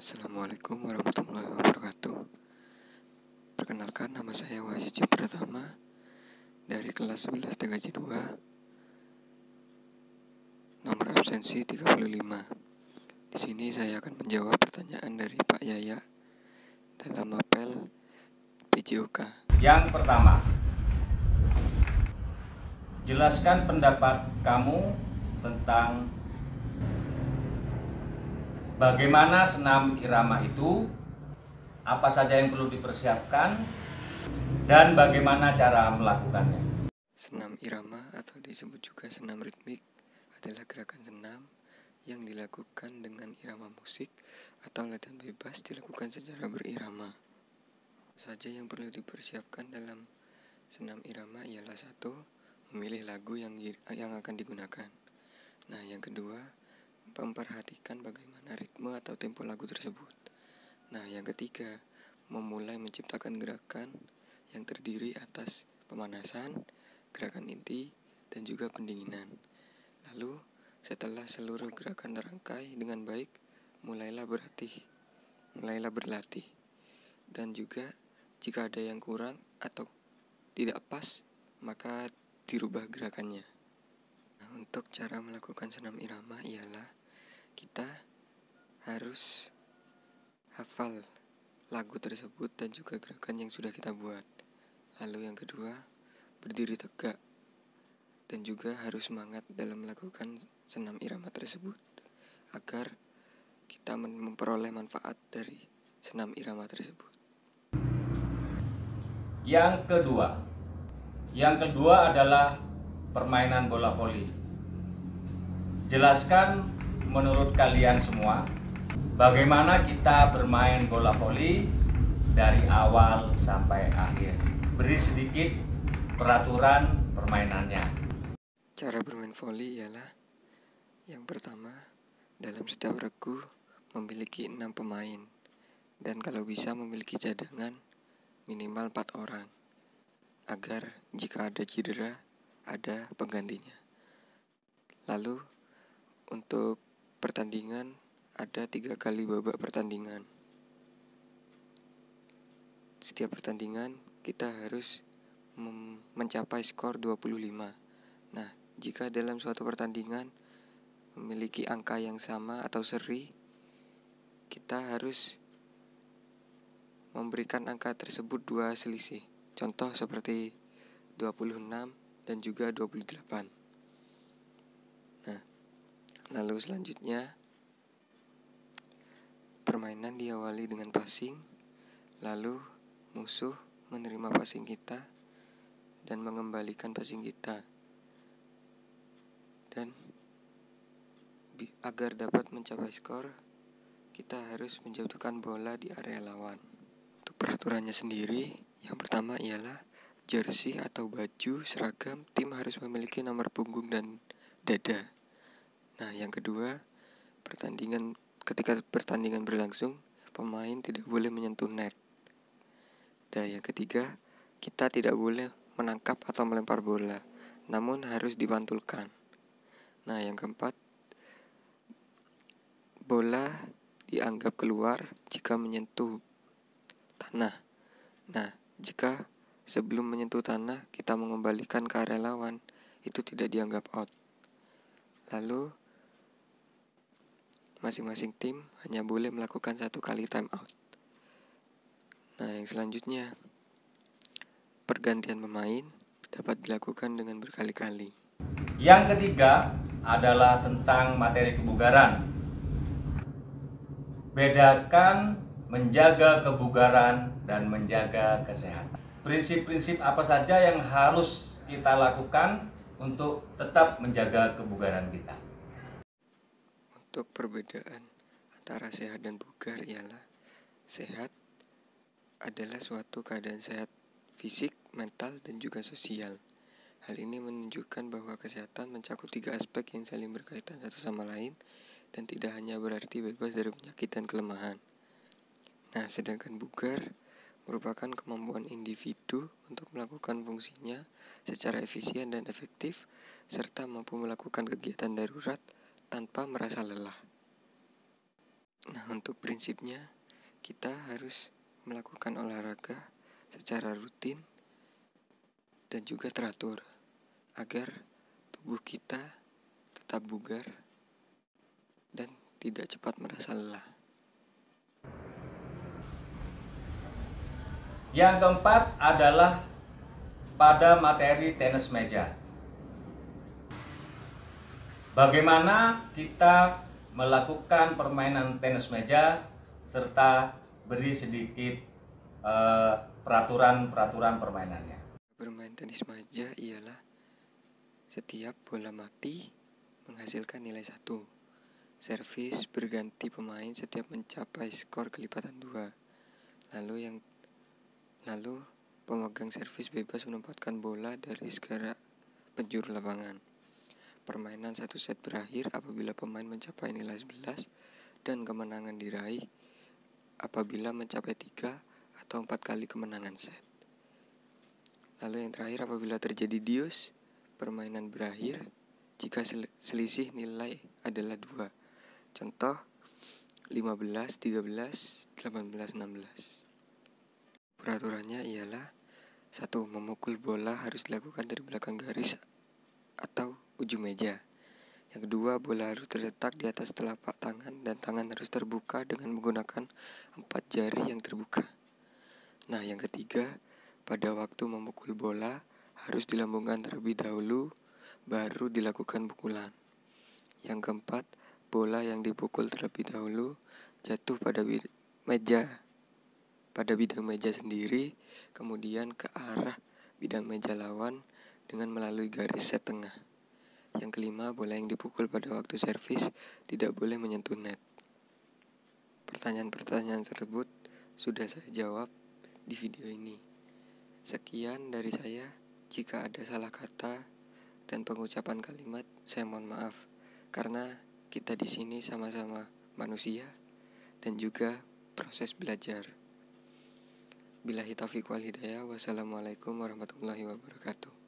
Assalamualaikum warahmatullahi wabarakatuh. Perkenalkan, nama saya Wahyu Pratama dari kelas 11 TKJ 2, nomor absensi 35. Di sini saya akan menjawab pertanyaan dari Pak Yaya dalam apel PJOK. Yang pertama, jelaskan pendapat kamu tentang bagaimana senam irama itu, apa saja yang perlu dipersiapkan, dan bagaimana cara melakukannya. Senam irama atau disebut juga senam ritmik adalah gerakan senam yang dilakukan dengan irama musik atau latihan bebas dilakukan secara berirama. Saja yang perlu dipersiapkan dalam senam irama ialah 1. Memilih lagu yang akan digunakan. Nah, yang kedua, memperhatikan bagaimana ritme atau tempo lagu tersebut. Nah, yang ketiga, memulai menciptakan gerakan yang terdiri atas pemanasan, gerakan inti, dan juga pendinginan. Lalu, setelah seluruh gerakan terangkai dengan baik, mulailah berlatih. Dan juga, jika ada yang kurang atau tidak pas, maka dirubah gerakannya. Nah, untuk cara melakukan senam irama ialah kita harus hafal lagu tersebut dan juga gerakan yang sudah kita buat. Lalu yang kedua, berdiri tegak dan juga harus semangat dalam melakukan senam irama tersebut agar kita memperoleh manfaat dari senam irama tersebut. Yang kedua adalah permainan bola voli. Jelaskan menurut kalian semua bagaimana kita bermain bola voli dari awal sampai akhir. Beri sedikit peraturan permainannya. Cara bermain voli ialah yang pertama, dalam setiap regu memiliki 6 pemain dan kalau bisa memiliki cadangan minimal 4 orang agar jika ada cedera ada penggantinya. Lalu untuk pertandingan ada 3 kali babak pertandingan. Setiap pertandingan kita harus mencapai skor 25. Nah, jika dalam suatu pertandingan memiliki angka yang sama atau seri, kita harus memberikan angka tersebut 2 selisih. Contoh seperti 26 dan juga 28. Nah, lalu selanjutnya permainan diawali dengan passing, lalu musuh menerima passing kita dan mengembalikan passing kita. Dan agar dapat mencapai skor, kita harus menjatuhkan bola di area lawan. Untuk peraturannya sendiri, yang pertama ialah jersey atau baju seragam tim harus memiliki nomor punggung dan dada. Nah, yang kedua, ketika pertandingan berlangsung, pemain tidak boleh menyentuh net. Dan yang ketiga, kita tidak boleh menangkap atau melempar bola, namun harus dipantulkan. Nah, yang keempat, bola dianggap keluar jika menyentuh tanah. Nah, jika sebelum menyentuh tanah kita mengembalikan ke area lawan, itu tidak dianggap out. Lalu, masing-masing tim hanya boleh melakukan 1 kali time out. Nah, yang selanjutnya, pergantian pemain dapat dilakukan dengan berkali-kali. Yang ketiga adalah tentang materi kebugaran. Bedakan menjaga kebugaran dan menjaga kesehatan. Prinsip-prinsip apa saja yang harus kita lakukan untuk tetap menjaga kebugaran kita? Untuk perbedaan antara sehat dan bugar ialah sehat adalah suatu keadaan sehat fisik, mental, dan juga sosial. Hal ini menunjukkan bahwa kesehatan mencakup 3 aspek yang saling berkaitan satu sama lain dan tidak hanya berarti bebas dari penyakit dan kelemahan. Nah, sedangkan bugar merupakan kemampuan individu untuk melakukan fungsinya secara efisien dan efektif, serta mampu melakukan kegiatan darurat tanpa merasa lelah. Nah, Nah, untuk prinsipnya kita harus melakukan olahraga secara rutin dan juga teratur agar tubuh kita tetap bugar dan tidak cepat merasa lelah. Yang keempat adalah pada materi tenis meja. Bagaimana kita melakukan permainan tenis meja serta beri sedikit peraturan permainannya. Bermain tenis meja ialah setiap bola mati menghasilkan nilai 1. Servis berganti pemain setiap mencapai skor kelipatan 2. Lalu pemegang servis bebas menempatkan bola dari segala penjuru lapangan. Permainan satu set berakhir apabila pemain mencapai nilai 11 dan kemenangan diraih apabila mencapai 3 atau 4 kali kemenangan set. Lalu yang terakhir, apabila terjadi dius, permainan berakhir jika selisih nilai adalah 2. Contoh 15, 13, 18, 16. Peraturannya ialah 1. Memukul bola harus dilakukan dari belakang garis atau ujung meja. Yang kedua, bola harus terletak di atas telapak tangan dan tangan harus terbuka dengan menggunakan 4 jari yang terbuka. Nah, yang ketiga, pada waktu memukul bola harus dilambungkan terlebih dahulu, baru dilakukan pukulan. Yang keempat, bola yang dipukul terlebih dahulu jatuh pada bidang meja sendiri, kemudian ke arah bidang meja lawan dengan melalui garis set tengah. Yang kelima, bola yang dipukul pada waktu servis tidak boleh menyentuh net. Pertanyaan-pertanyaan tersebut sudah saya jawab di video ini. Sekian dari saya. Jika ada salah kata dan pengucapan kalimat, saya mohon maaf. Karena kita di sini sama-sama manusia dan juga proses belajar. Billahi taufiq wal hidayah. Wassalamualaikum warahmatullahi wabarakatuh.